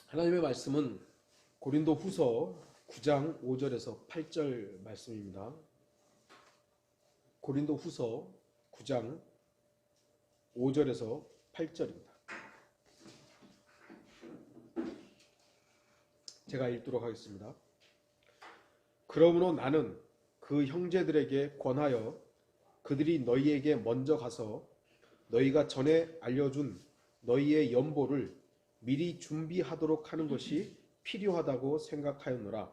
하나님의 말씀은 고린도 후서 9장 5절에서 8절 말씀입니다. 고린도 후서 9장 5절에서 8절입니다. 제가 읽도록 하겠습니다. 그러므로 나는 그 형제들에게 권하여 그들이 너희에게 먼저 가서 너희가 전에 알려준 너희의 연보를 미리 준비하도록 하는 것이 필요하다고 생각하였노라.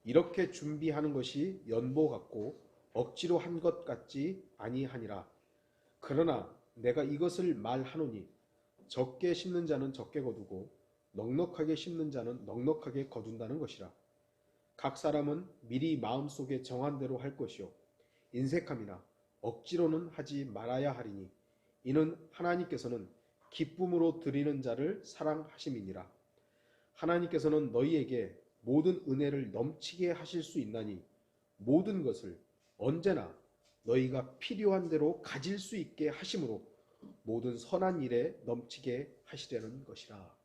이렇게 준비하는 것이 연보 같고 억지로 한 것 같지 아니하니라. 그러나 내가 이것을 말하노니 적게 심는 자는 적게 거두고 넉넉하게 심는 자는 넉넉하게 거둔다는 것이라. 각 사람은 미리 마음속에 정한 대로 할 것이요 인색함이나 억지로는 하지 말아야 하리니 이는 하나님께서는 기쁨으로 드리는 자를 사랑하심이니라. 하나님께서는 너희에게 모든 은혜를 넘치게 하실 수 있나니 모든 것을 언제나 너희가 필요한 대로 가질 수 있게 하심으로 모든 선한 일에 넘치게 하시려는 것이라.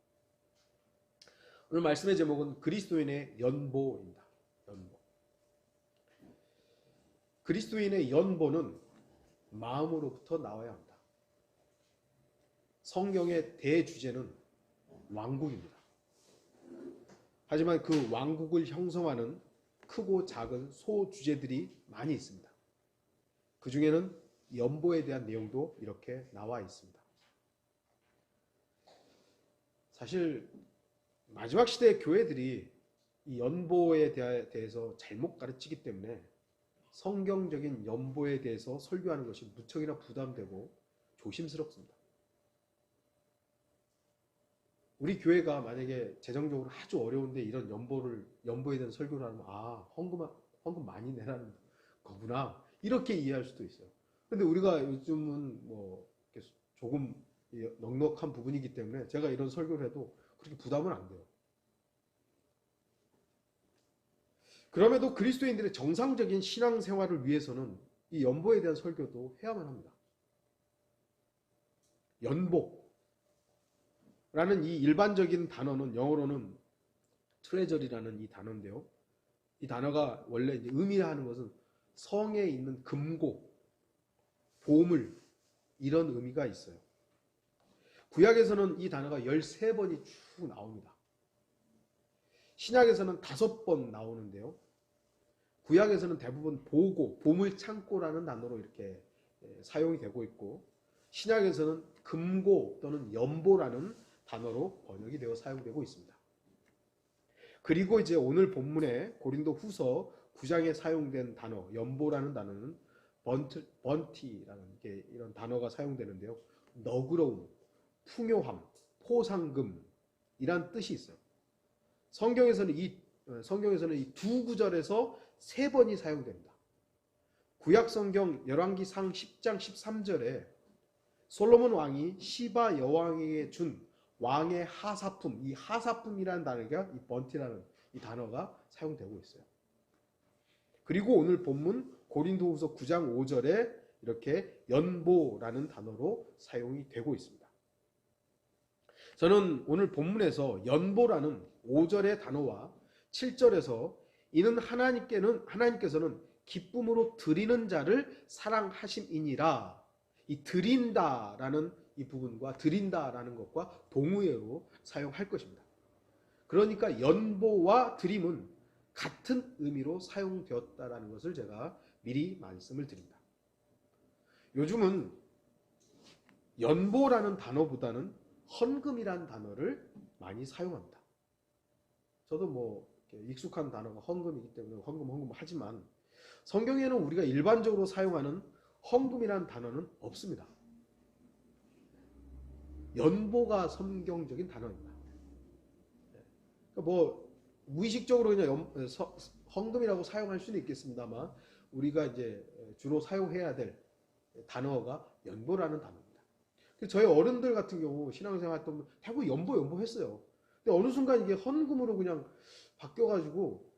오늘 말씀의 제목은 그리스도인의 연보입니다. 연보. 그리스도인의 연보는 마음으로부터 나와야 합니다. 성경의 대주제는 왕국입니다. 하지만 그 왕국을 형성하는 크고 작은 소주제들이 많이 있습니다. 그 중에는 연보에 대한 내용도 이렇게 나와 있습니다. 사실 마지막 시대의 교회들이 이 연보에 대해서 잘못 가르치기 때문에 성경적인 연보에 대해서 설교하는 것이 무척이나 부담되고 조심스럽습니다. 우리 교회가 만약에 재정적으로 아주 어려운데 이런 연보에 대한 설교를 하면 헌금 많이 내라는 거구나 이렇게 이해할 수도 있어요. 근데 우리가 요즘은 뭐 조금 넉넉한 부분이기 때문에 제가 이런 설교를 해도 그렇게 부담은 안 돼요. 그럼에도 그리스도인들의 정상적인 신앙생활을 위해서는 이 연보에 대한 설교도 해야만 합니다. 연보라는 이 일반적인 단어는 영어로는 트레저리라는 이 단어인데요. 이 단어가 원래 의미하는 것은 성에 있는 금고, 보물 이런 의미가 있어요. 구약에서는 이 단어가 13번이 쭉 나옵니다. 신약에서는 5번 나오는데요. 구약에서는 대부분 보고, 보물창고라는 단어로 이렇게 사용이 되고 있고 신약에서는 금고 또는 연보라는 단어로 번역이 되어 사용되고 있습니다. 그리고 이제 오늘 본문에 고린도 후서 9장에 사용된 단어, 연보라는 단어는 번티라는 이런 단어가 사용되는데요. 너그러움, 풍요함, 포상금 이란 뜻이 있어요. 성경에서는 이 두 구절에서 3번이 사용됩니다. 구약 성경 열왕기상 10장 13절에 솔로몬 왕이 시바 여왕에게 준 왕의 하사품, 이 하사품이라는 단어가 이 번티라는 이 단어가 사용되고 있어요. 그리고 오늘 본문 고린도후서 9장 5절에 이렇게 연보라는 단어로 사용이 되고 있습니다. 저는 오늘 본문에서 연보라는 5절의 단어와 7절에서 이는 하나님께서는 기쁨으로 드리는 자를 사랑하심이니라. 이 드린다라는 이 부분과 드린다라는 것과 동의어로 사용할 것입니다. 그러니까 연보와 드림은 같은 의미로 사용되었다라는 것을 제가 미리 말씀을 드립니다. 요즘은 연보라는 단어보다는 헌금이라는 단어를 많이 사용합니다. 저도 뭐 익숙한 단어가 헌금이기 때문에 헌금 하지만 성경에는 우리가 일반적으로 사용하는 헌금이라는 단어는 없습니다. 연보가 성경적인 단어입니다. 그러니까 뭐 무의식적으로 그냥 헌금이라고 사용할 수는 있겠습니다만 우리가 이제 주로 사용해야 될 단어가 연보라는 단어입니다. 저희 어른들 같은 경우 신앙생활 할 때 대부분 연보 했어요. 근데 어느 순간 이게 헌금으로 그냥 바뀌어가지고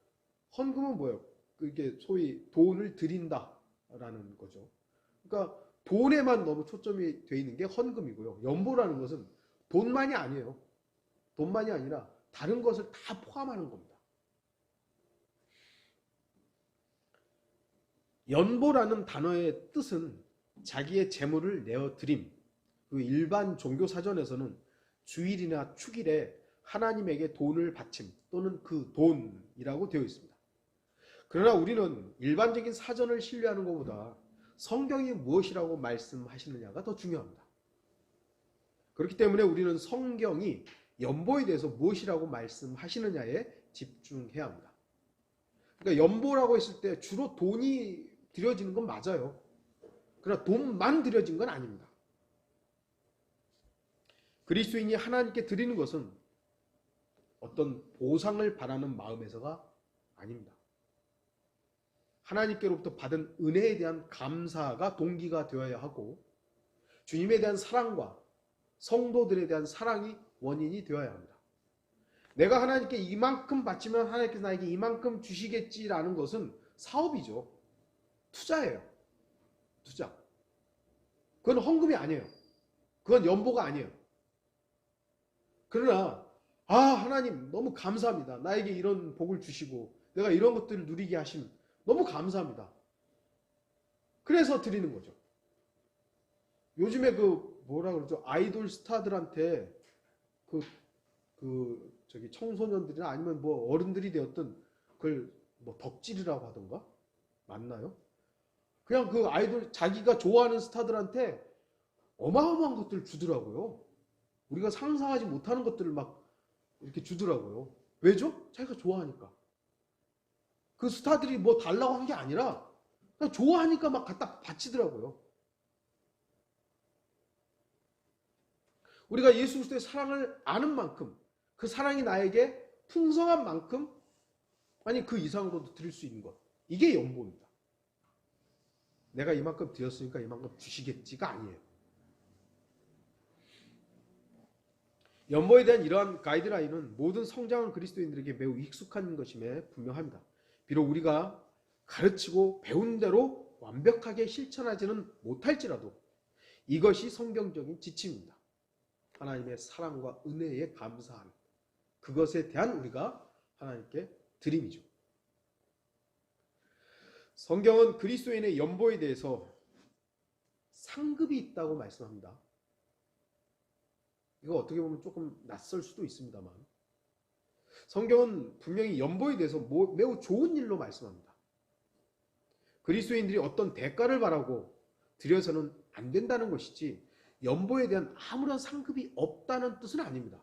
헌금은 뭐예요? 이게 소위 돈을 드린다라는 거죠. 그러니까 돈에만 너무 초점이 돼 있는 게 헌금이고요. 연보라는 것은 돈만이 아니에요. 돈만이 아니라 다른 것을 다 포함하는 겁니다. 연보라는 단어의 뜻은 자기의 재물을 내어드림. 그 일반 종교 사전에서는 주일이나 축일에 하나님에게 돈을 바침 또는 그 돈이라고 되어 있습니다. 그러나 우리는 일반적인 사전을 신뢰하는 것보다 성경이 무엇이라고 말씀하시느냐가 더 중요합니다. 그렇기 때문에 우리는 성경이 연보에 대해서 무엇이라고 말씀하시느냐에 집중해야 합니다. 그러니까 연보라고 했을 때 주로 돈이 들여지는 건 맞아요. 그러나 돈만 들여진 건 아닙니다. 그리스도인이 하나님께 드리는 것은 어떤 보상을 바라는 마음에서가 아닙니다. 하나님께로부터 받은 은혜에 대한 감사가 동기가 되어야 하고 주님에 대한 사랑과 성도들에 대한 사랑이 원인이 되어야 합니다. 내가 하나님께 이만큼 바치면 하나님께서 나에게 이만큼 주시겠지라는 것은 사업이죠. 투자예요. 투자. 그건 헌금이 아니에요. 그건 연보가 아니에요. 그러나 하나님 너무 감사합니다. 나에게 이런 복을 주시고 내가 이런 것들을 누리게 하심 너무 감사합니다. 그래서 드리는 거죠. 요즘에 뭐라 그러죠? 아이돌 스타들한테 저기 청소년들이나 아니면 뭐 어른들이 되었던 그걸 뭐 덕질이라고 하던가? 맞나요? 그냥 그 아이돌 자기가 좋아하는 스타들한테 어마어마한 것들을 주더라고요. 우리가 상상하지 못하는 것들을 막 이렇게 주더라고요. 왜죠? 자기가 좋아하니까. 그 스타들이 뭐 달라고 한 게 아니라 그냥 좋아하니까 막 갖다 바치더라고요. 우리가 예수 그리스도의 사랑을 아는 만큼 그 사랑이 나에게 풍성한 만큼 아니 그 이상으로도 드릴 수 있는 것. 이게 연보입니다. 내가 이만큼 드렸으니까 이만큼 주시겠지가 아니에요. 연보에 대한 이러한 가이드라인은 모든 성장한 그리스도인들에게 매우 익숙한 것임에 분명합니다. 비록 우리가 가르치고 배운 대로 완벽하게 실천하지는 못할지라도 이것이 성경적인 지침입니다. 하나님의 사랑과 은혜에 감사하는 그것에 대한 우리가 하나님께 드림이죠. 성경은 그리스도인의 연보에 대해서 상급이 있다고 말씀합니다. 이거 어떻게 보면 조금 낯설 수도 있습니다만 성경은 분명히 연보에 대해서 매우 좋은 일로 말씀합니다. 그리스도인들이 어떤 대가를 바라고 드려서는 안 된다는 것이지 연보에 대한 아무런 상급이 없다는 뜻은 아닙니다.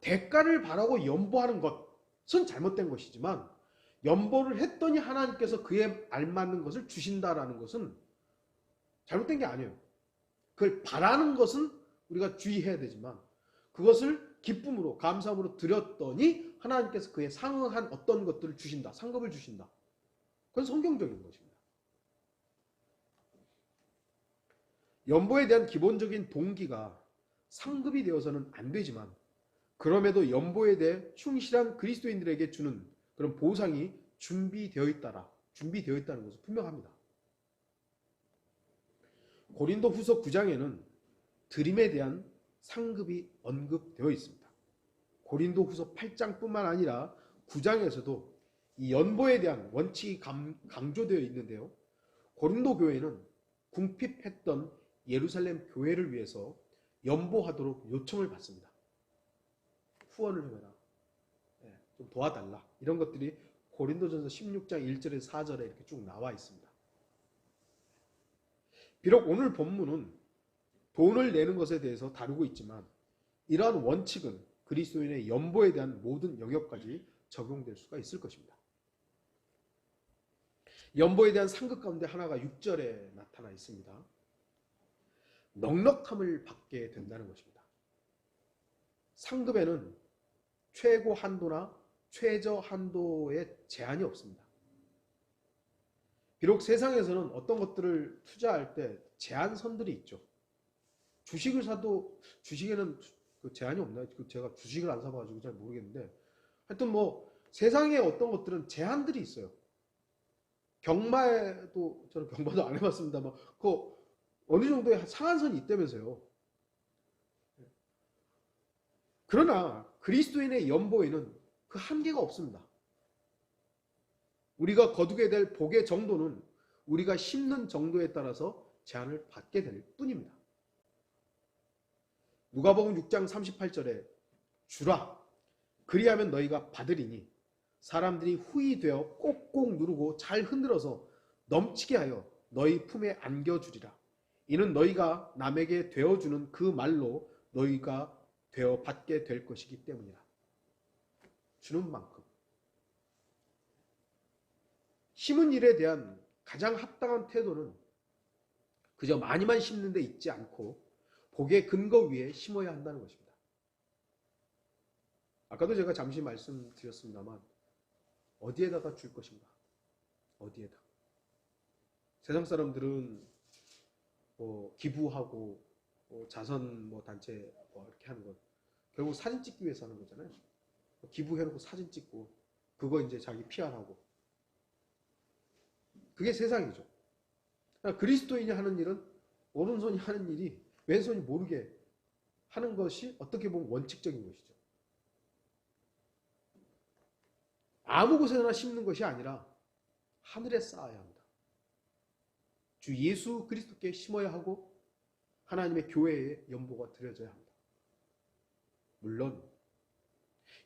대가를 바라고 연보하는 것은 잘못된 것이지만 연보를 했더니 하나님께서 그에 알맞는 것을 주신다라는 것은 잘못된 게 아니에요. 그걸 바라는 것은 우리가 주의해야 되지만 그것을 기쁨으로 감사함으로 드렸더니 하나님께서 그에 상응한 어떤 것들을 주신다. 상급을 주신다. 그건 성경적인 것입니다. 연보에 대한 기본적인 동기가 상급이 되어서는 안 되지만 그럼에도 연보에 대해 충실한 그리스도인들에게 주는 그런 보상이 준비되어 있다는 것은 분명합니다. 고린도 후서 9장에는 드림에 대한 상급이 언급되어 있습니다. 고린도 후서 8장뿐만 아니라 9장에서도 이 연보에 대한 원칙이 강조되어 있는데요. 고린도 교회는 궁핍했던 예루살렘 교회를 위해서 연보하도록 요청을 받습니다. 후원을 해라. 좀 도와달라. 이런 것들이 고린도전서 16장 1절에서 4절에 이렇게 쭉 나와 있습니다. 비록 오늘 본문은 돈을 내는 것에 대해서 다루고 있지만 이러한 원칙은 그리스도인의 연보에 대한 모든 영역까지 적용될 수가 있을 것입니다. 연보에 대한 상급 가운데 하나가 6절에 나타나 있습니다. 넉넉함을 받게 된다는 것입니다. 상급에는 최고 한도나 최저 한도의 제한이 없습니다. 비록 세상에서는 어떤 것들을 투자할 때 제한선들이 있죠. 주식을 사도 주식에는 그 제한이 없나요? 제가 주식을 안 사봐가지고 잘 모르겠는데 하여튼 뭐 세상에 어떤 것들은 제한들이 있어요. 경마에도 저는 경마도 안 해봤습니다만 그 어느 정도의 상한선이 있다면서요. 그러나 그리스도인의 연보에는 그 한계가 없습니다. 우리가 거두게 될 복의 정도는 우리가 심는 정도에 따라서 제한을 받게 될 뿐입니다. 누가복음 6장 38절에 주라 그리하면 너희가 받으리니 사람들이 후히 되어 꼭꼭 누르고 잘 흔들어서 넘치게 하여 너희 품에 안겨주리라. 이는 너희가 남에게 되어주는 그 말로 너희가 되어 받게 될 것이기 때문이라. 주는 만큼. 심은 일에 대한 가장 합당한 태도는 그저 많이만 심는 데 있지 않고 복의 근거 위에 심어야 한다는 것입니다. 아까도 제가 잠시 말씀드렸습니다만 어디에다가 줄 것인가? 어디에다? 세상 사람들은 기부하고 자선 단체 이렇게 하는 것 결국 사진 찍기 위해서 하는 거잖아요. 기부해놓고 사진 찍고 그거 이제 자기 PR하고 그게 세상이죠. 그리스도인이 하는 일은 오른손이 하는 일이 왼손이 모르게 하는 것이 어떻게 보면 원칙적인 것이죠. 아무 곳에나 심는 것이 아니라 하늘에 쌓아야 합니다. 주 예수 그리스도께 심어야 하고 하나님의 교회에 연보가 드려져야 합니다. 물론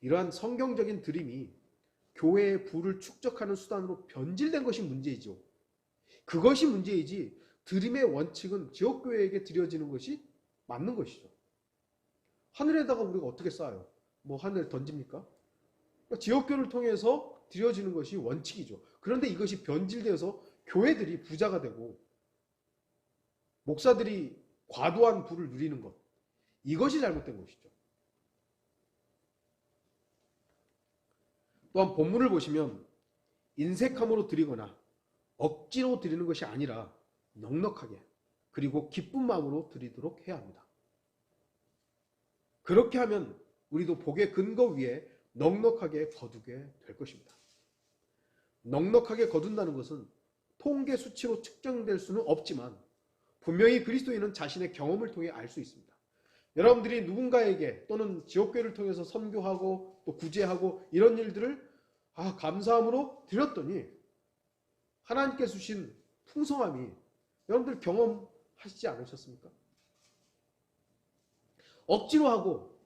이러한 성경적인 드림이 교회의 부를 축적하는 수단으로 변질된 것이 문제이죠. 그것이 문제이지 드림의 원칙은 지역교회에게 드려지는 것이 맞는 것이죠. 하늘에다가 우리가 어떻게 쌓아요? 하늘에 던집니까? 지역교회를 통해서 드려지는 것이 원칙이죠. 그런데 이것이 변질되어서 교회들이 부자가 되고 목사들이 과도한 부를 누리는 것, 이것이 잘못된 것이죠. 또한 본문을 보시면 인색함으로 드리거나 억지로 드리는 것이 아니라 넉넉하게 그리고 기쁜 마음으로 드리도록 해야 합니다. 그렇게 하면 우리도 복의 근거 위에 넉넉하게 거두게 될 것입니다. 넉넉하게 거둔다는 것은 통계 수치로 측정될 수는 없지만 분명히 그리스도인은 자신의 경험을 통해 알 수 있습니다. 여러분들이 누군가에게 또는 지역교회를 통해서 선교하고 또 구제하고 이런 일들을 감사함으로 드렸더니 하나님께 주신 풍성함이 여러분들 경험하시지 않으셨습니까? 억지로 하고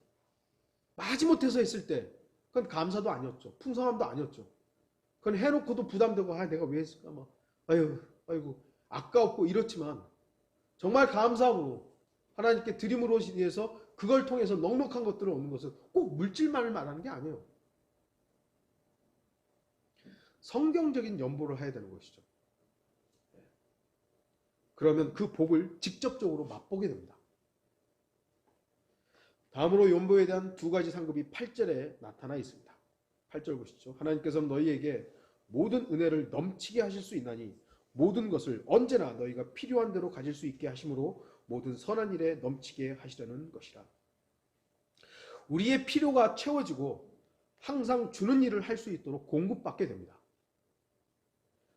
마지못해서 했을 때 그건 감사도 아니었죠. 풍성함도 아니었죠. 그건 해놓고도 부담되고 내가 왜 했을까 아이고 아까웠고 이렇지만 정말 감사함으로 하나님께 드림으로 인해서 그걸 통해서 넉넉한 것들을 얻는 것은 꼭 물질만을 말하는 게 아니에요. 성경적인 연보를 해야 되는 것이죠. 그러면 그 복을 직접적으로 맛보게 됩니다. 다음으로 연보에 대한 두 가지 상급이 8절에 나타나 있습니다. 8절 보시죠. 하나님께서는 너희에게 모든 은혜를 넘치게 하실 수 있나니 모든 것을 언제나 너희가 필요한 대로 가질 수 있게 하심으로 모든 선한 일에 넘치게 하시려는 것이라. 우리의 필요가 채워지고 항상 주는 일을 할 수 있도록 공급받게 됩니다.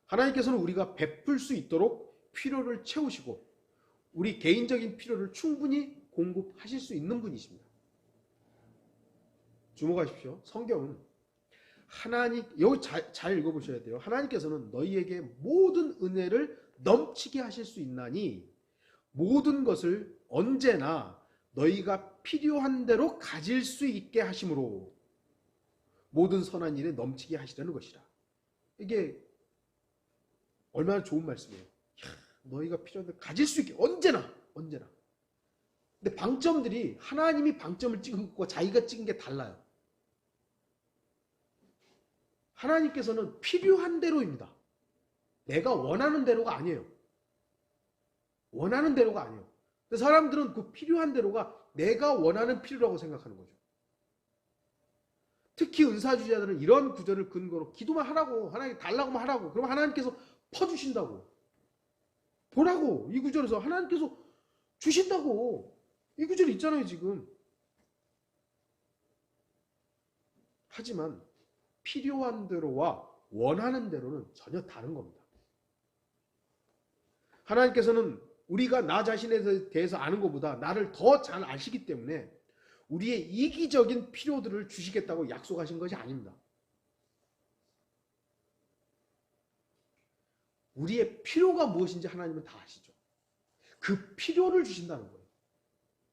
하나님께서는 우리가 베풀 수 있도록 필요를 채우시고 우리 개인적인 필요를 충분히 공급하실 수 있는 분이십니다. 주목하십시오. 성경은 여기 잘 읽어보셔야 돼요. 하나님께서는 너희에게 모든 은혜를 넘치게 하실 수 있나니 모든 것을 언제나 너희가 필요한 대로 가질 수 있게 하심으로 모든 선한 일에 넘치게 하시려는 것이라. 이게 얼마나 좋은 말씀이에요. 너희가 필요한 대로 가질 수 있게 언제나. 근데 방점들이 하나님이 방점을 찍은 것과 자기가 찍은 게 달라요. 하나님께서는 필요한 대로입니다. 내가 원하는 대로가 아니에요. 원하는 대로가 아니에요. 근데 사람들은 그 필요한 대로가 내가 원하는 필요라고 생각하는 거죠. 특히 은사주의자들은 이런 구절을 근거로 기도만 하라고, 하나님 달라고만 하라고, 그럼 하나님께서 퍼주신다고. 보라고, 이 구절에서 하나님께서 주신다고. 이 구절이 있잖아요, 지금. 하지만 필요한 대로와 원하는 대로는 전혀 다른 겁니다. 하나님께서는 우리가 나 자신에 대해서 아는 것보다 나를 더 잘 아시기 때문에 우리의 이기적인 필요들을 주시겠다고 약속하신 것이 아닙니다. 우리의 필요가 무엇인지 하나님은 다 아시죠. 그 필요를 주신다는 거예요.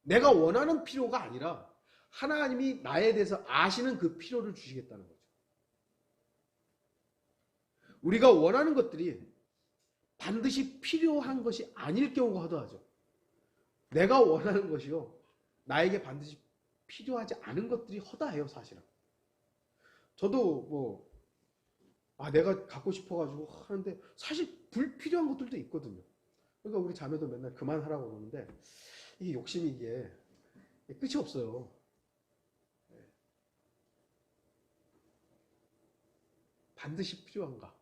내가 원하는 필요가 아니라 하나님이 나에 대해서 아시는 그 필요를 주시겠다는 거죠. 우리가 원하는 것들이 반드시 필요한 것이 아닐 경우가 허다하죠. 내가 원하는 것이요, 나에게 반드시 필요하지 않은 것들이 허다해요, 사실은. 저도 내가 갖고 싶어가지고 하는데 사실 불필요한 것들도 있거든요. 그러니까 우리 자매도 맨날 그만하라고 그러는데 이게 욕심이 이게 끝이 없어요. 반드시 필요한가?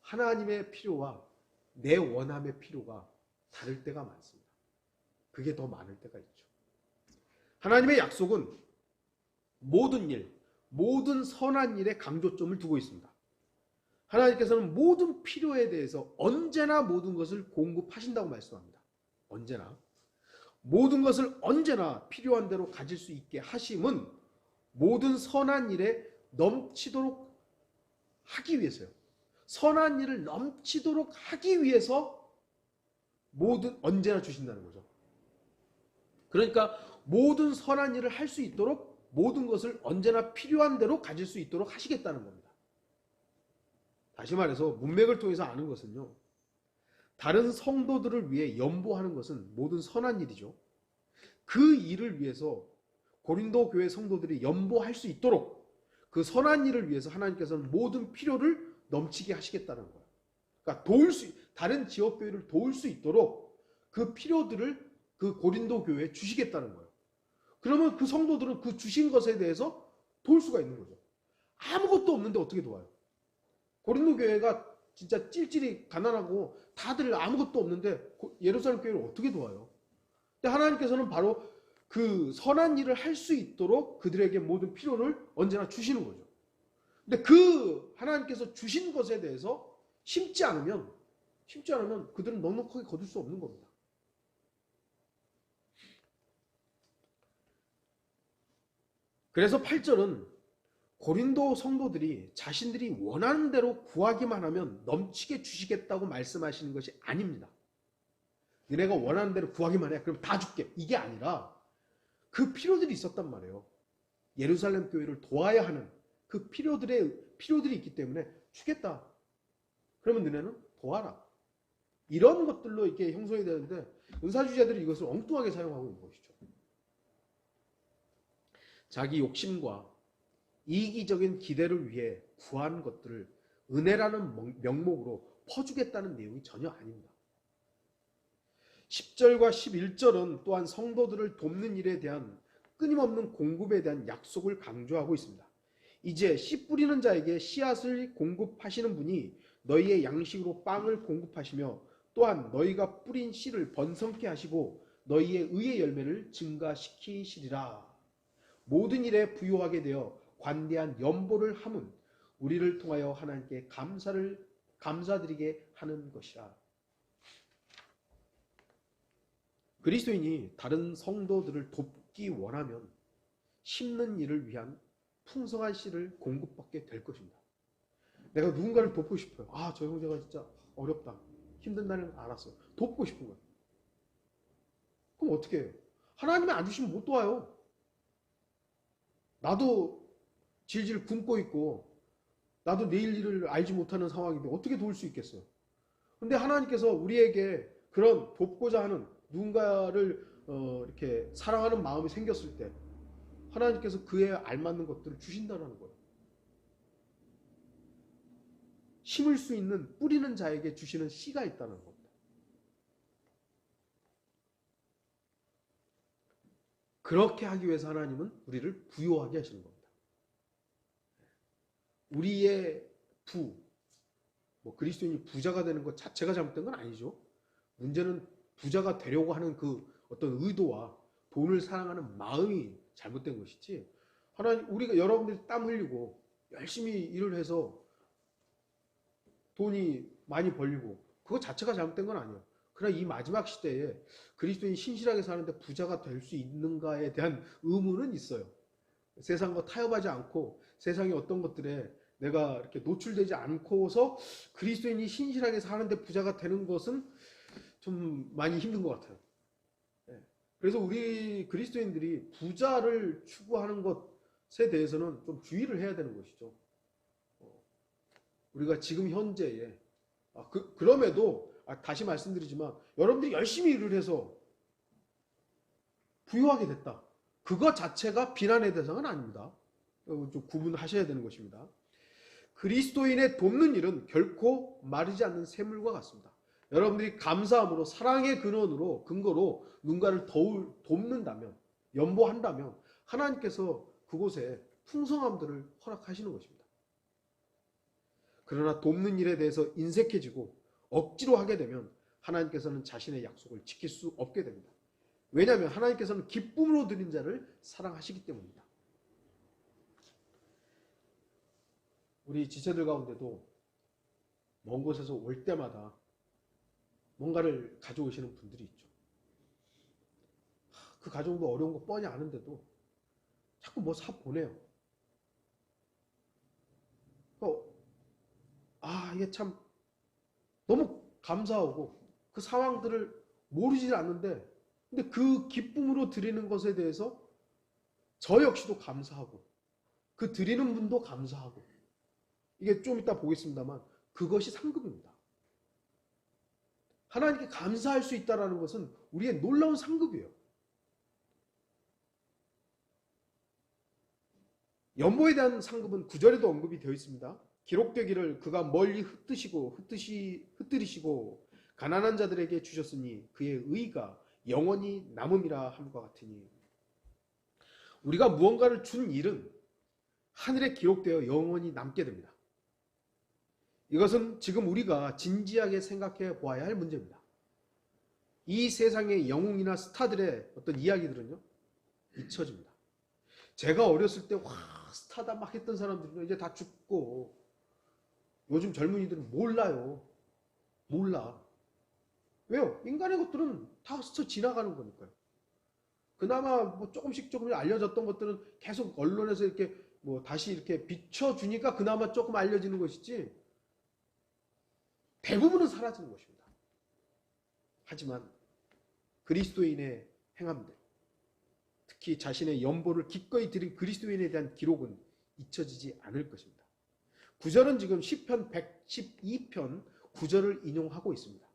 하나님의 필요와 내 원함의 필요가 다를 때가 많습니다. 그게 더 많을 때가 있죠. 하나님의 약속은 모든 일, 모든 선한 일에 강조점을 두고 있습니다. 하나님께서는 모든 필요에 대해서 언제나 모든 것을 공급하신다고 말씀합니다. 언제나. 모든 것을 언제나 필요한 대로 가질 수 있게 하심은 모든 선한 일에 넘치도록 하기 위해서요. 선한 일을 넘치도록 하기 위해서 언제나 주신다는 거죠. 그러니까 모든 선한 일을 할 수 있도록 모든 것을 언제나 필요한 대로 가질 수 있도록 하시겠다는 겁니다. 다시 말해서 문맥을 통해서 아는 것은요, 다른 성도들을 위해 연보하는 것은 모든 선한 일이죠. 그 일을 위해서 고린도 교회 성도들이 연보할 수 있도록 그 선한 일을 위해서 하나님께서는 모든 필요를 넘치게 하시겠다는 거예요. 그러니까 다른 지역 교회를 도울 수 있도록 그 필요들을 그 고린도 교회에 주시겠다는 거예요. 그러면 그 성도들은 그 주신 것에 대해서 도울 수가 있는 거죠. 아무것도 없는데 어떻게 도와요? 고린도 교회가 진짜 찔찔이 가난하고 다들 아무것도 없는데 예루살렘 교회를 어떻게 도와요? 근데 하나님께서는 바로 그 선한 일을 할 수 있도록 그들에게 모든 필요를 언제나 주시는 거죠. 근데 그 하나님께서 주신 것에 대해서 심지 않으면 그들은 넉넉하게 거둘 수 없는 겁니다. 그래서 8절은 고린도 성도들이 자신들이 원하는 대로 구하기만 하면 넘치게 주시겠다고 말씀하시는 것이 아닙니다. 너네가 원하는 대로 구하기만 해. 그럼 다 줄게. 이게 아니라 그 필요들이 있었단 말이에요. 예루살렘 교회를 도와야 하는 그 필요들이 있기 때문에 주겠다. 그러면 너네는 도와라. 이런 것들로 이렇게 형성이 되는데 은사주의자들이 이것을 엉뚱하게 사용하고 있는 것이죠. 자기 욕심과 이기적인 기대를 위해 구한 것들을 은혜라는 명목으로 퍼주겠다는 내용이 전혀 아닙니다. 10절과 11절은 또한 성도들을 돕는 일에 대한 끊임없는 공급에 대한 약속을 강조하고 있습니다. 이제 씨 뿌리는 자에게 씨앗을 공급하시는 분이 너희의 양식으로 빵을 공급하시며 또한 너희가 뿌린 씨를 번성케 하시고 너희의 의의 열매를 증가시키시리라. 모든 일에 부요하게 되어 관대한 연보를 함은 우리를 통하여 하나님께 감사드리게 하는 것이라. 그리스도인이 다른 성도들을 돕기 원하면 심는 일을 위한 풍성한 씨를 공급받게 될 것입니다. 내가 누군가를 돕고 싶어요. 저 형제가 진짜 어렵다. 힘든다는 걸 알았어. 돕고 싶은 거예요. 그럼 어떻게 해요? 하나님이 안 주시면 못 도와요. 나도 질질 굶고 있고 나도 내일 일을 알지 못하는 상황인데 어떻게 도울 수 있겠어요? 근데 하나님께서 우리에게 그런 돕고자 하는 누군가를 이렇게 사랑하는 마음이 생겼을 때 하나님께서 그에 알맞는 것들을 주신다는 거예요. 심을 수 있는 뿌리는 자에게 주시는 씨가 있다는 겁니다. 그렇게 하기 위해서 하나님은 우리를 부요하게 하시는 겁니다. 우리의 그리스도인이 부자가 되는 것 자체가 잘못된 건 아니죠. 문제는 부자가 되려고 하는 그 어떤 의도와 돈을 사랑하는 마음이 잘못된 것이지, 우리가 여러분들이 땀 흘리고 열심히 일을 해서 돈이 많이 벌리고 그거 자체가 잘못된 건 아니에요. 그러나 이 마지막 시대에 그리스도인 신실하게 사는데 부자가 될 수 있는가에 대한 의문은 있어요. 세상과 타협하지 않고 세상의 어떤 것들에 내가 이렇게 노출되지 않고서 그리스도인이 신실하게 사는데 부자가 되는 것은 좀 많이 힘든 것 같아요. 그래서 우리 그리스도인들이 부자를 추구하는 것에 대해서는 좀 주의를 해야 되는 것이죠. 우리가 지금 현재에 그럼에도 다시 말씀드리지만 여러분들이 열심히 일을 해서 부유하게 됐다. 그것 자체가 비난의 대상은 아닙니다. 좀 구분하셔야 되는 것입니다. 그리스도인의 돕는 일은 결코 마르지 않는 샘물과 같습니다. 여러분들이 감사함으로 사랑의 근거로 누군가를 돕는다면, 연보한다면 하나님께서 그곳에 풍성함들을 허락하시는 것입니다. 그러나 돕는 일에 대해서 인색해지고 억지로 하게 되면 하나님께서는 자신의 약속을 지킬 수 없게 됩니다. 왜냐하면 하나님께서는 기쁨으로 드린 자를 사랑하시기 때문입니다. 우리 지체들 가운데도 먼 곳에서 올 때마다 뭔가를 가져오시는 분들이 있죠. 그 가져온 거 어려운 거 뻔히 아는데도 자꾸 뭐 사 보내요. 이게 참 너무 감사하고 그 상황들을 모르지 않는데 근데 그 기쁨으로 드리는 것에 대해서 저 역시도 감사하고 그 드리는 분도 감사하고 이게 좀 이따 보겠습니다만 그것이 상급입니다. 하나님께 감사할 수 있다는 것은 우리의 놀라운 상급이에요. 연보에 대한 상급은 9절에도 언급이 되어 있습니다. 기록되기를 그가 멀리 흩뜨리시고 가난한 자들에게 주셨으니 그의 의가 영원히 남음이라 함과 같으니 우리가 무언가를 준 일은 하늘에 기록되어 영원히 남게 됩니다. 이것은 지금 우리가 진지하게 생각해 보아야 할 문제입니다. 이 세상의 영웅이나 스타들의 어떤 이야기들은요 잊혀집니다. 제가 어렸을 때 스타다 막 했던 사람들은 이제 다 죽고 요즘 젊은이들은 몰라요. 몰라. 왜요? 인간의 것들은 다 스쳐 지나가는 거니까요. 그나마 뭐 조금씩 알려졌던 것들은 계속 언론에서 이렇게 뭐 다시 이렇게 비춰주니까 그나마 조금 알려지는 것이지 대부분은 사라지는 것입니다. 하지만 그리스도인의 행함들, 특히 자신의 연보를 기꺼이 드린 그리스도인에 대한 기록은 잊혀지지 않을 것입니다. 9절은 지금 시편 112편 9절을 인용하고 있습니다.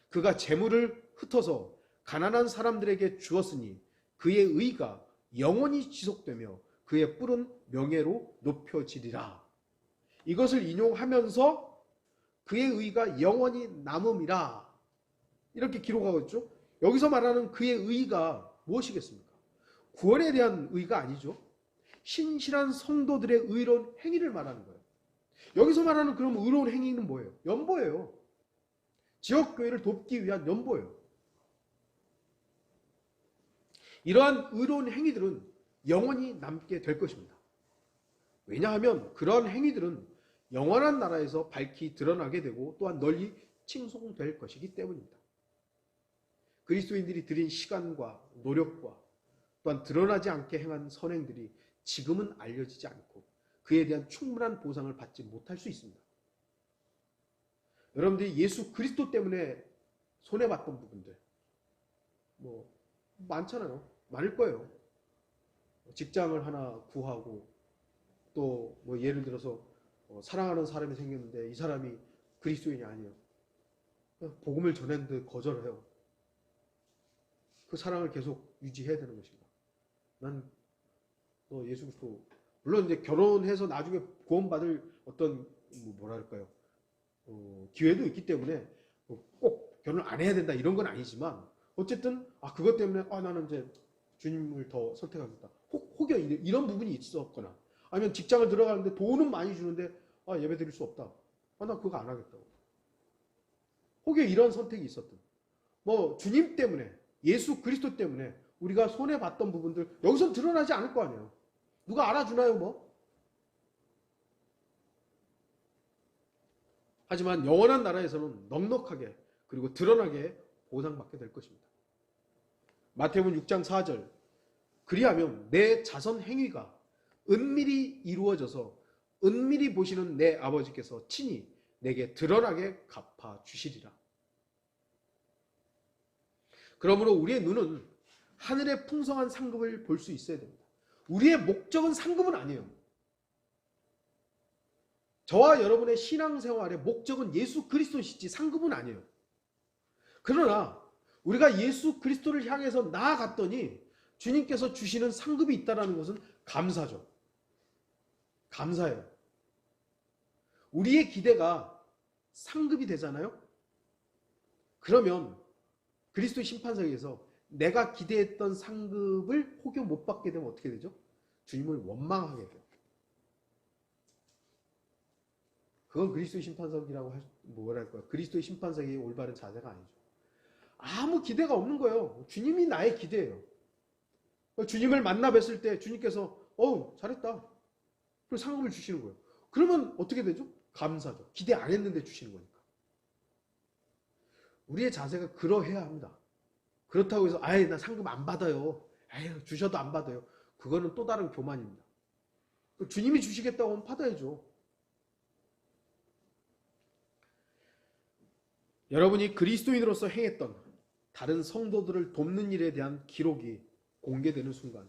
그가 재물을 흩어서 가난한 사람들에게 주었으니 그의 의가 영원히 지속되며 그의 뿔은 명예로 높여지리라. 이것을 인용하면서 그의 의가 영원히 남음이라 이렇게 기록하고 있죠. 여기서 말하는 그의 의가 무엇이겠습니까? 구원에 대한 의가 아니죠. 신실한 성도들의 의로운 행위를 말하는 거예요. 여기서 말하는 그럼 의로운 행위는 뭐예요? 연보예요. 지역교회를 돕기 위한 연보예요. 이러한 의로운 행위들은 영원히 남게 될 것입니다. 왜냐하면 그러한 행위들은 영원한 나라에서 밝히 드러나게 되고 또한 널리 칭송될 것이기 때문입니다. 그리스도인들이 들인 시간과 노력과 또한 드러나지 않게 행한 선행들이 지금은 알려지지 않고 그에 대한 충분한 보상을 받지 못할 수 있습니다. 여러분들이 예수 그리스도 때문에 손해봤던 부분들 뭐 많잖아요. 많을 거예요. 직장을 하나 구하고 또 뭐 예를 들어서 사랑하는 사람이 생겼는데 이 사람이 그리스도인이 아니에요. 복음을 전했는데 거절해요. 그 사랑을 계속 유지해야 되는 것인가? 난 너 예수 그리스도 물론 이제 결혼해서 나중에 구원받을 어떤 뭐랄까요 기회도 있기 때문에 꼭 결혼을 안 해야 된다 이런 건 아니지만 어쨌든 그것 때문에 나는 이제 주님을 더 선택하겠다. 혹여 이런 부분이 있었거나 아니면 직장을 들어가는데 돈은 많이 주는데 예배 드릴 수 없다. 나 그거 안 하겠다고. 혹여 이런 선택이 있었든 뭐 주님 때문에 예수 그리스도 때문에 우리가 손해봤던 부분들 여기서 드러나지 않을 거 아니에요. 누가 알아주나요 뭐? 하지만 영원한 나라에서는 넉넉하게 그리고 드러나게 보상받게 될 것입니다. 마태복음 6장 4절 그리하면 내 자선 행위가 은밀히 이루어져서 은밀히 보시는 내 아버지께서 친히 내게 드러나게 갚아 주시리라. 그러므로 우리의 눈은 하늘의 풍성한 상급을 볼 수 있어야 됩니다. 우리의 목적은 상급은 아니에요. 저와 여러분의 신앙생활의 목적은 예수 그리스도시지 상급은 아니에요. 그러나 우리가 예수 그리스도를 향해서 나아갔더니 주님께서 주시는 상급이 있다는 것은 감사죠. 감사해요. 우리의 기대가 상급이 되잖아요. 그러면 그리스도의 심판석에서 내가 기대했던 상급을 혹여 못 받게 되면 어떻게 되죠? 주님을 원망하게 돼요. 그건 그리스도의 심판석이라고 뭐랄까요? 그리스도의 심판석의 올바른 자세가 아니죠. 아무 기대가 없는 거예요. 주님이 나의 기대예요. 주님을 만나 뵀을 때 주님께서 잘했다. 그리고 상급을 주시는 거예요. 그러면 어떻게 되죠? 감사죠. 기대 안 했는데 주시는 거니까. 우리의 자세가 그러해야 합니다. 그렇다고 해서 나 상급 안 받아요. 주셔도 안 받아요. 그거는 또 다른 교만입니다. 주님이 주시겠다고 하면 받아야죠. 여러분이 그리스도인으로서 행했던 다른 성도들을 돕는 일에 대한 기록이 공개되는 순간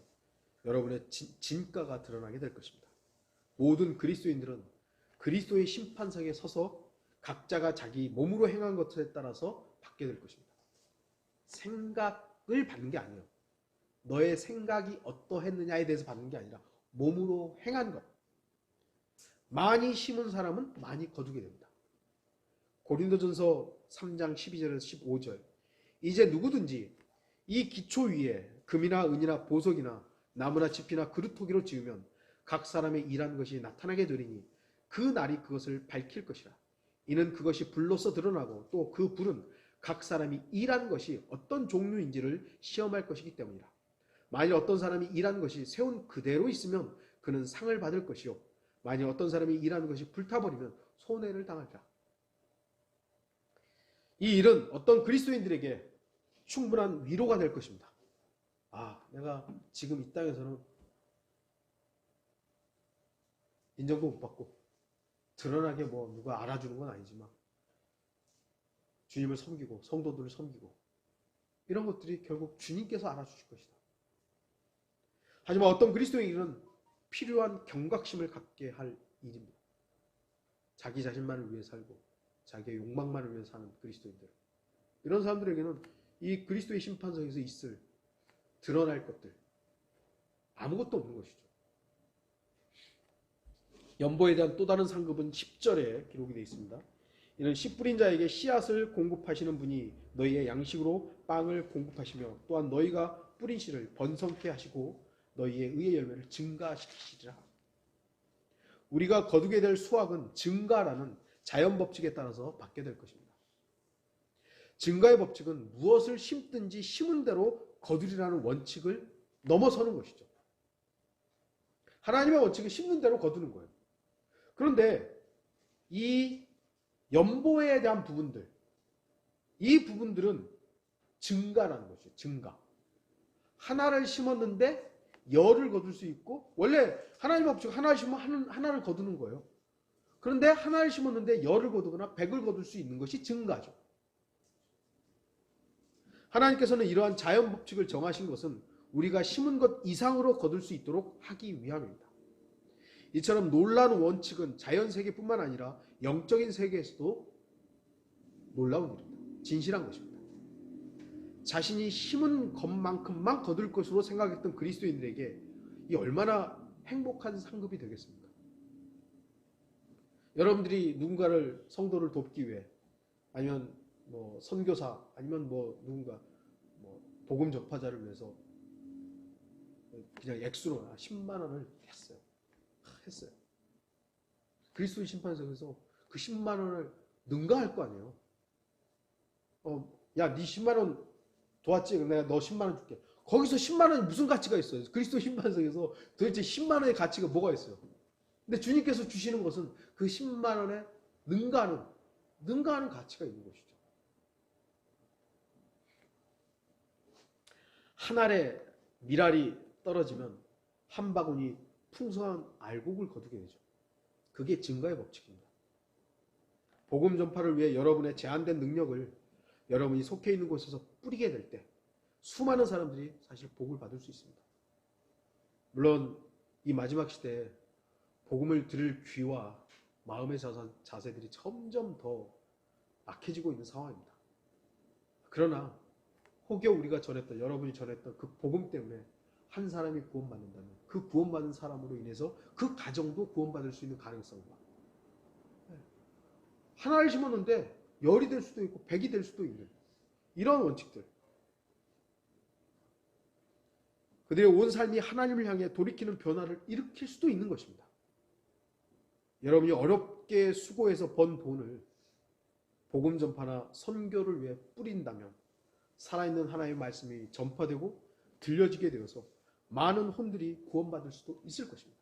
여러분의 진가가 드러나게 될 것입니다. 모든 그리스도인들은 그리스도의 심판석에 서서 각자가 자기 몸으로 행한 것에 따라서 받게 될 것입니다. 생각을 받는 게 아니에요. 너의 생각이 어떠했느냐에 대해서 받는 게 아니라 몸으로 행한 것. 많이 심은 사람은 많이 거두게 됩니다. 고린도전서 3장 12절에서 15절 이제 누구든지 이 기초 위에 금이나 은이나 보석이나 나무나 짚이나 그루터기로 지으면 각 사람의 일한 것이 나타나게 되리니 그 날이 그것을 밝힐 것이라. 이는 그것이 불로서 드러나고 또 그 불은 각 사람이 일한 것이 어떤 종류인지를 시험할 것이기 때문이라. 만일 어떤 사람이 일한 것이 세운 그대로 있으면 그는 상을 받을 것이요 만일 어떤 사람이 일한 것이 불타버리면 손해를 당하리라. 이 일은 어떤 그리스도인들에게 충분한 위로가 될 것입니다. 내가 지금 이 땅에서는 인정도 못 받고 드러나게 누가 알아주는 건 아니지만 주님을 섬기고 성도들을 섬기고 이런 것들이 결국 주님께서 알아주실 것이다. 하지만 어떤 그리스도인은 필요한 경각심을 갖게 할 일입니다. 자기 자신만을 위해 살고 자기의 욕망만을 위해 사는 그리스도인들, 이런 사람들에게는 이 그리스도의 심판석에서 있을 드러날 것들 아무것도 없는 것이죠. 연보에 대한 또 다른 상급은 10절에 기록이 되어 있습니다. 이는 씨 뿌린 자에게 씨앗을 공급하시는 분이 너희의 양식으로 빵을 공급하시며 또한 너희가 뿌린 씨를 번성케 하시고 너희의 의의 열매를 증가시키시리라. 우리가 거두게 될 수확은 증가라는 자연 법칙에 따라서 받게 될 것입니다. 증가의 법칙은 무엇을 심든지 심은 대로 거두리라는 원칙을 넘어서는 것이죠. 하나님의 원칙은 심는 대로 거두는 거예요. 그런데 이 연보에 대한 부분들, 이 부분들은 증가라는 것이에요. 증가. 하나를 심었는데 열을 거둘 수 있고, 원래 하나님의 법칙은 하나를 심으면 하나를 거두는 거예요. 그런데 하나를 심었는데 열을 거두거나 100을 거둘 수 있는 것이 증가죠. 하나님께서는 이러한 자연 법칙을 정하신 것은 우리가 심은 것 이상으로 거둘 수 있도록 하기 위함입니다. 이처럼 놀라운 원칙은 자연 세계뿐만 아니라 영적인 세계에서도 놀라운 일입니다. 진실한 것입니다. 자신이 심은 것만큼만 거둘 것으로 생각했던 그리스도인들에게 이 얼마나 행복한 상급이 되겠습니까? 여러분들이 누군가를, 성도를 돕기 위해, 아니면 선교사, 아니면 누군가 복음 전파자를 위해서 그냥 액수로 10만 원을 했어요. 그리스도의 심판석에서 그 10만 원을 능가할 거 아니에요. 야, 네 10만 원 도왔지? 내가 너 10만 원 줄게. 거기서 10만 원이 무슨 가치가 있어요? 그리스도 심판석에서 도대체 10만 원의 가치가 뭐가 있어요? 근데 주님께서 주시는 것은 그 10만 원에 능가하는 가치가 있는 것이죠. 한 알의 밀알이 떨어지면 한 바구니 풍성한 알곡을 거두게 되죠. 그게 증거의 법칙입니다. 복음 전파를 위해 여러분의 제한된 능력을 여러분이 속해 있는 곳에서 뿌리게 될 때 수많은 사람들이 사실 복을 받을 수 있습니다. 물론 이 마지막 시대에 복음을 들을 귀와 마음의 자세들이 점점 더 약해지고 있는 상황입니다. 그러나 혹여 우리가 전했던, 여러분이 전했던 그 복음 때문에 한 사람이 구원받는다면 그 구원받은 사람으로 인해서 그 가정도 구원받을 수 있는 가능성과, 하나를 심었는데 10이 될 수도 있고 100이 될 수도 있는 이런 원칙들, 그들의 온 삶이 하나님을 향해 돌이키는 변화를 일으킬 수도 있는 것입니다. 여러분이 어렵게 수고해서 번 돈을 복음 전파나 선교를 위해 뿌린다면 살아있는 하나님의 말씀이 전파되고 들려지게 되어서 많은 혼들이 구원받을 수도 있을 것입니다.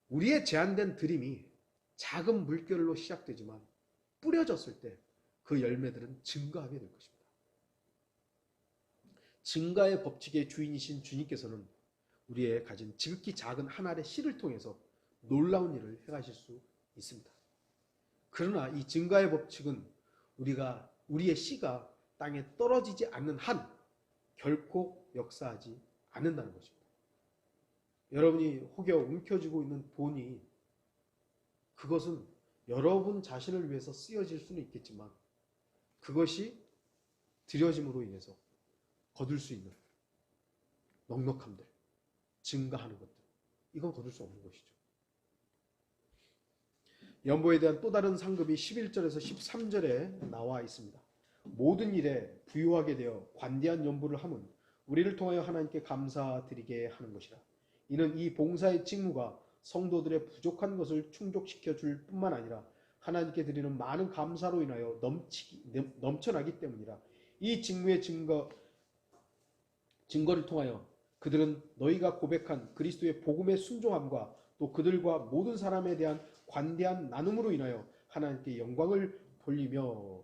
우리의 제한된 드림이 작은 물결로 시작되지만 뿌려졌을 때 그 열매들은 증가하게 될 것입니다. 증가의 법칙의 주인이신 주님께서는 우리의 가진 지극히 작은 한 알의 씨를 통해서 놀라운 일을 행하실 수 있습니다. 그러나 이 증가의 법칙은 우리의 씨가 땅에 떨어지지 않는 한 결코 역사하지 않는다는 것입니다. 여러분이 혹여 움켜쥐고 있는 돈이, 그것은 여러분 자신을 위해서 쓰여질 수는 있겠지만 그것이 들여짐으로 인해서 거둘 수 있는 넉넉함들, 증가하는 것들, 이건 거둘 수 없는 것이죠. 연보에 대한 또 다른 상급이 11절에서 13절에 나와 있습니다. 모든 일에 부유하게 되어 관대한 연보를 함은 우리를 통하여 하나님께 감사드리게 하는 것이라. 이는 이 봉사의 직무가 성도들의 부족한 것을 충족시켜 줄 뿐만 아니라 하나님께 드리는 많은 감사로 인하여 넘쳐나기 때문이라. 이 직무의 증거를 통하여 그들은 너희가 고백한 그리스도의 복음의 순종함과 또 그들과 모든 사람에 대한 관대한 나눔으로 인하여 하나님께 영광을 돌리며,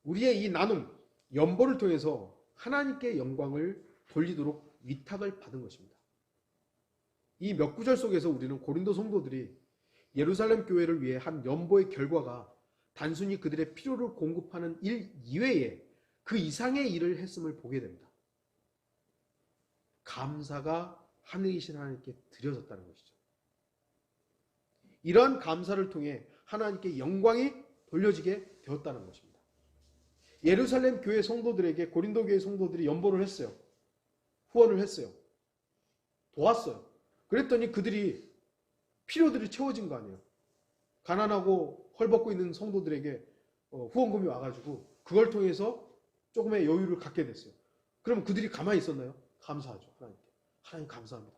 우리의 이 나눔, 연보를 통해서 하나님께 영광을 돌리도록 위탁을 받은 것입니다. 이 몇 구절 속에서 우리는 고린도 성도들이 예루살렘 교회를 위해 한 연보의 결과가 단순히 그들의 필요를 공급하는 일 이외에 그 이상의 일을 했음을 보게 됩니다. 감사가 하늘이신 하나님께 드려졌다는 것이죠. 이러한 감사를 통해 하나님께 영광이 돌려지게 되었다는 것입니다. 예루살렘 교회 성도들에게 고린도 교회 성도들이 연보를 했어요. 후원을 했어요. 도왔어요. 그랬더니 그들이 필요들이 채워진 거 아니에요. 가난하고 헐벗고 있는 성도들에게 후원금이 와가지고 그걸 통해서 조금의 여유를 갖게 됐어요. 그럼 그들이 가만히 있었나요? 감사하죠. 하나님께. 하나님 감사합니다.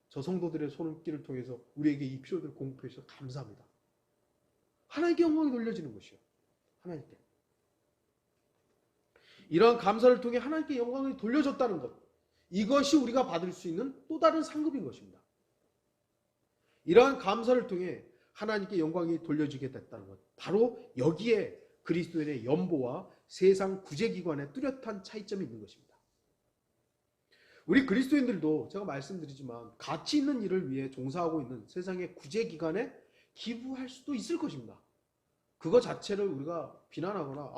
저 성도들의 손길을 통해서 우리에게 이 필요들을 공급해 주셔서 감사합니다. 하나님께 영광이 돌려지는 것이요. 하나님께. 이러한 감사를 통해 하나님께 영광이 돌려졌다는 것. 이것이 우리가 받을 수 있는 또 다른 상급인 것입니다. 이러한 감사를 통해 하나님께 영광이 돌려지게 됐다는 것. 바로 여기에 그리스도인의 연보와 세상 구제기관의 뚜렷한 차이점이 있는 것입니다. 우리 그리스도인들도 제가 말씀드리지만 가치 있는 일을 위해 종사하고 있는 세상의 구제기관에 기부할 수도 있을 것입니다. 그거 자체를 우리가 비난하거나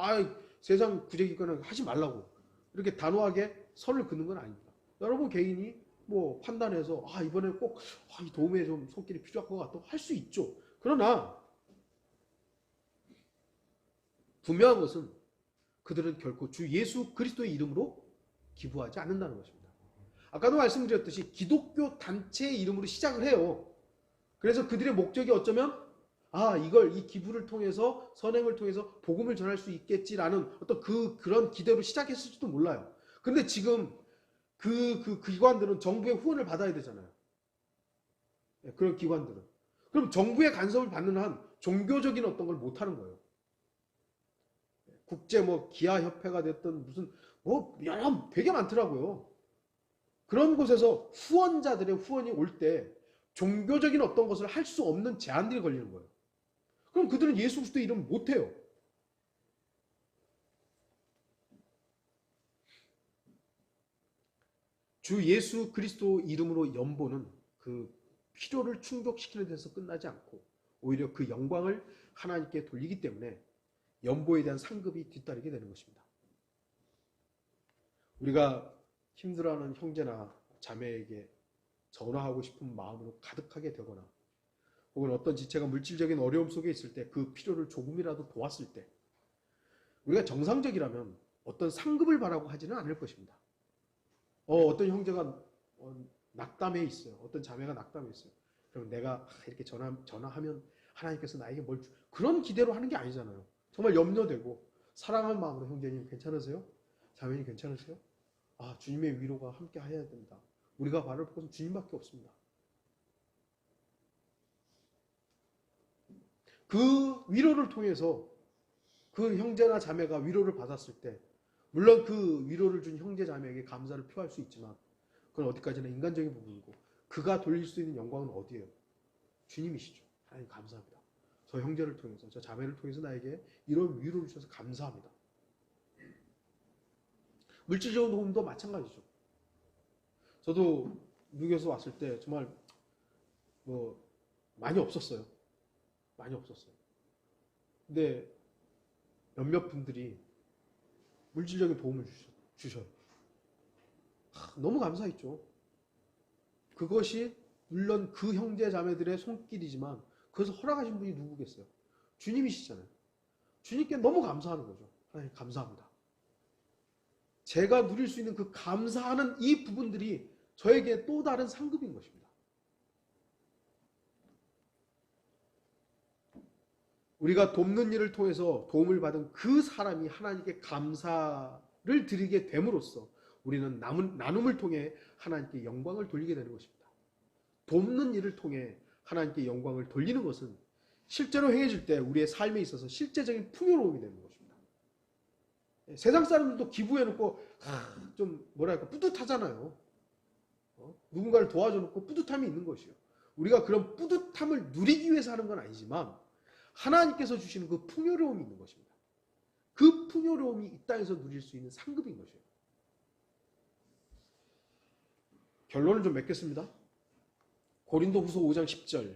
세상 구제기관에 하지 말라고 이렇게 단호하게 선을 긋는 건 아닙니다. 여러분 개인이 판단해서 이번에 꼭 이 도움에 좀 손길이 필요할 것 같다고 할 수 있죠. 그러나 분명한 것은 그들은 결코 주 예수 그리스도의 이름으로 기부하지 않는다는 것입니다. 아까도 말씀드렸듯이 기독교 단체의 이름으로 시작을 해요. 그래서 그들의 목적이 어쩌면 이 기부를 통해서, 선행을 통해서 복음을 전할 수 있겠지라는 어떤 그런 기대로 시작했을지도 몰라요. 근데 지금 그 기관들은 정부의 후원을 받아야 되잖아요. 그런 기관들은. 그럼 정부의 간섭을 받는 한 종교적인 어떤 걸 못하는 거예요. 국제 기아협회가 됐든 무슨 되게 많더라고요. 그런 곳에서 후원자들의 후원이 올 때 종교적인 어떤 것을 할 수 없는 제한들이 걸리는 거예요. 그럼 그들은 예수 그리스도의 이름을 못해요. 주 예수 그리스도 이름으로 연보는 그 필요를 충족시키는 데서 끝나지 않고 오히려 그 영광을 하나님께 돌리기 때문에 연보에 대한 상급이 뒤따르게 되는 것입니다. 우리가 힘들어하는 형제나 자매에게 전화하고 싶은 마음으로 가득하게 되거나 혹은 어떤 지체가 물질적인 어려움 속에 있을 때 그 필요를 조금이라도 도왔을 때 우리가 정상적이라면 어떤 상급을 바라고 하지는 않을 것입니다. 어떤 형제가 낙담해 있어요. 어떤 자매가 낙담해 있어요. 그럼 내가 이렇게 전화하면 하나님께서 나에게 그런 기대로 하는 게 아니잖아요. 정말 염려되고 사랑하는 마음으로 형제님 괜찮으세요? 자매님 괜찮으세요? 주님의 위로가 함께 해야 된다. 우리가 바를 곳은 주님밖에 없습니다. 그 위로를 통해서 그 형제나 자매가 위로를 받았을 때 물론 그 위로를 준 형제 자매에게 감사를 표할 수 있지만 그건 어디까지나 인간적인 부분이고 그가 돌릴 수 있는 영광은 어디예요? 주님이시죠. 하나님 감사합니다. 저 형제를 통해서 저 자매를 통해서 나에게 이런 위로를 주셔서 감사합니다. 물질적인 도움도 마찬가지죠. 저도 미국에서 왔을 때 정말 많이 없었어요. 많이 없었어요. 근데 몇몇 분들이 물질적인 도움을 주셔요. 너무 감사했죠. 그것이 물론 그 형제 자매들의 손길이지만 그것을 허락하신 분이 누구겠어요? 주님이시잖아요. 주님께 너무 감사하는 거죠. 하나님 감사합니다. 제가 누릴 수 있는 그 감사하는 이 부분들이 저에게 또 다른 상급인 것입니다. 우리가 돕는 일을 통해서 도움을 받은 그 사람이 하나님께 감사를 드리게 됨으로써 우리는 나눔을 통해 하나님께 영광을 돌리게 되는 것입니다. 돕는 일을 통해 하나님께 영광을 돌리는 것은 실제로 행해질 때 우리의 삶에 있어서 실제적인 풍요로움이 되는 것입니다. 세상 사람들도 기부해놓고 좀 뿌듯하잖아요. 누군가를 도와줘놓고 뿌듯함이 있는 것이요. 우리가 그런 뿌듯함을 누리기 위해서 하는 건 아니지만 하나님께서 주시는 그 풍요로움이 있는 것입니다. 그 풍요로움이 이 땅에서 누릴 수 있는 상급인 것이에요. 결론을 좀 맺겠습니다. 고린도후서 5장 10절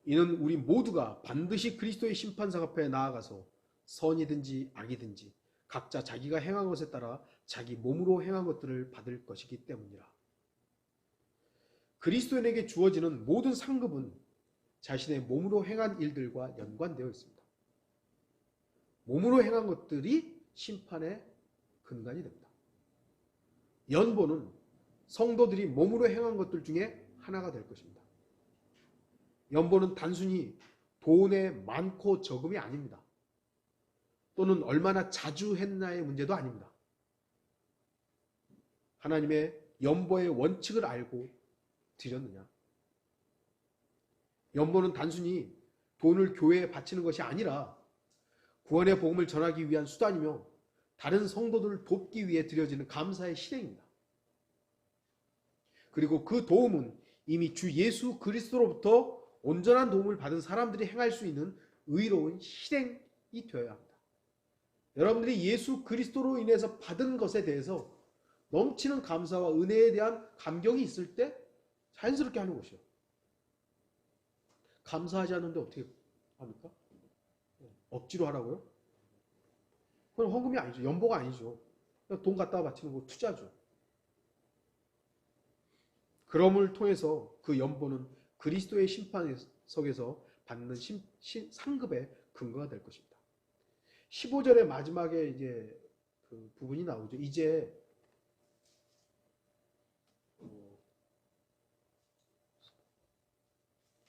이는 우리 모두가 반드시 그리스도의 심판상 앞에 나아가서 선이든지 악이든지 각자 자기가 행한 것에 따라 자기 몸으로 행한 것들을 받을 것이기 때문이라. 그리스도인에게 주어지는 모든 상급은 자신의 몸으로 행한 일들과 연관되어 있습니다. 몸으로 행한 것들이 심판의 근간이 됩니다. 연보는 성도들이 몸으로 행한 것들 중에 하나가 될 것입니다. 연보는 단순히 돈의 많고 적음이 아닙니다. 또는 얼마나 자주 했나의 문제도 아닙니다. 하나님의 연보의 원칙을 알고 드렸느냐? 연보는 단순히 돈을 교회에 바치는 것이 아니라 구원의 복음을 전하기 위한 수단이며 다른 성도들을 돕기 위해 드려지는 감사의 실행입니다. 그리고 그 도움은 이미 주 예수 그리스도로부터 온전한 도움을 받은 사람들이 행할 수 있는 의로운 실행이 되어야 합니다. 여러분들이 예수 그리스도로 인해서 받은 것에 대해서 넘치는 감사와 은혜에 대한 감격이 있을 때 자연스럽게 하는 것이요. 감사하지 않는데 어떻게 합니까? 억지로 하라고요? 그건 헌금이 아니죠. 연보가 아니죠. 돈 갖다가 바치는 거 투자죠. 그럼을 통해서 그 연보는 그리스도의 심판석에서 받는 상급의 근거가 될 것입니다. 15절의 마지막에 이제 그 부분이 나오죠. 이제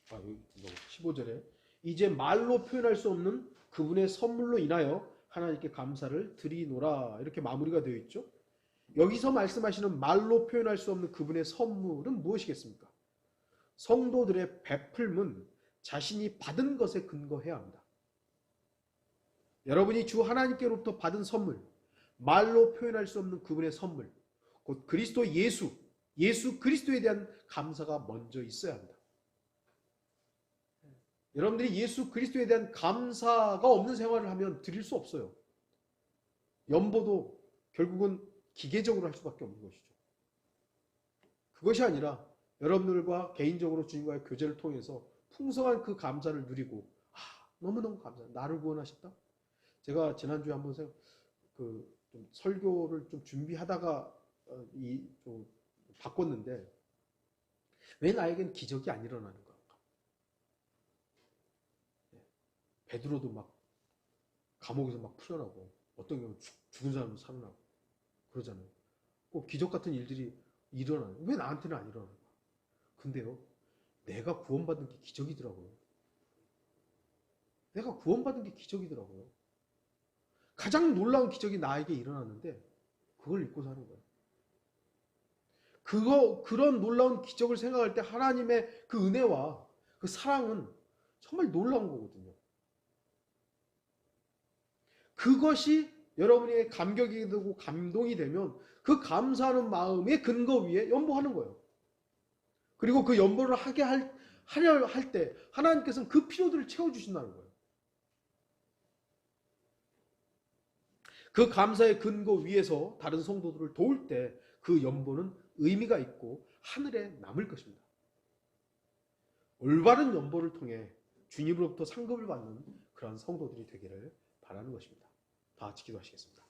15절에 이제 말로 표현할 수 없는 그분의 선물로 인하여 하나님께 감사를 드리노라 이렇게 마무리가 되어 있죠. 여기서 말씀하시는 말로 표현할 수 없는 그분의 선물은 무엇이겠습니까? 성도들의 베풀음은 자신이 받은 것에 근거해야 합니다. 여러분이 주 하나님께로부터 받은 선물, 말로 표현할 수 없는 그분의 선물, 곧 그리스도 예수 그리스도에 대한 감사가 먼저 있어야 합니다. 여러분들이 예수 그리스도에 대한 감사가 없는 생활을 하면 드릴 수 없어요. 연보도 결국은 기계적으로 할 수밖에 없는 것이죠. 그것이 아니라 여러분들과 개인적으로 주님과의 교제를 통해서 풍성한 그 감사를 누리고 너무너무 감사해요. 나를 구원하셨다. 제가 지난주에 한번 좀 설교를 좀 준비하다가 좀 바꿨는데 왜 나에겐 기적이 안 일어나는 걸까? 베드로도 막 감옥에서 막 풀려나고 어떤 경우는 죽은 사람도 살아나고 그러잖아요. 꼭 기적 같은 일들이 일어나요. 왜 나한테는 안 일어나는 거야? 근데요, 내가 구원받은 게 기적이더라고요. 내가 구원받은 게 기적이더라고요. 가장 놀라운 기적이 나에게 일어났는데 그걸 잊고 사는 거예요. 그런 놀라운 기적을 생각할 때 하나님의 그 은혜와 그 사랑은 정말 놀라운 거거든요. 그것이 여러분에게 감격이 되고 감동이 되면 그 감사하는 마음의 근거 위에 연보하는 거예요. 그리고 그 연보를 하려 할 때 하나님께서는 그 필요들을 채워주신다는 거예요. 그 감사의 근거 위에서 다른 성도들을 도울 때 그 연보는 의미가 있고 하늘에 남을 것입니다. 올바른 연보를 통해 주님으로부터 상급을 받는 그런 성도들이 되기를 바라는 것입니다. 다 같이 기도하시겠습니다.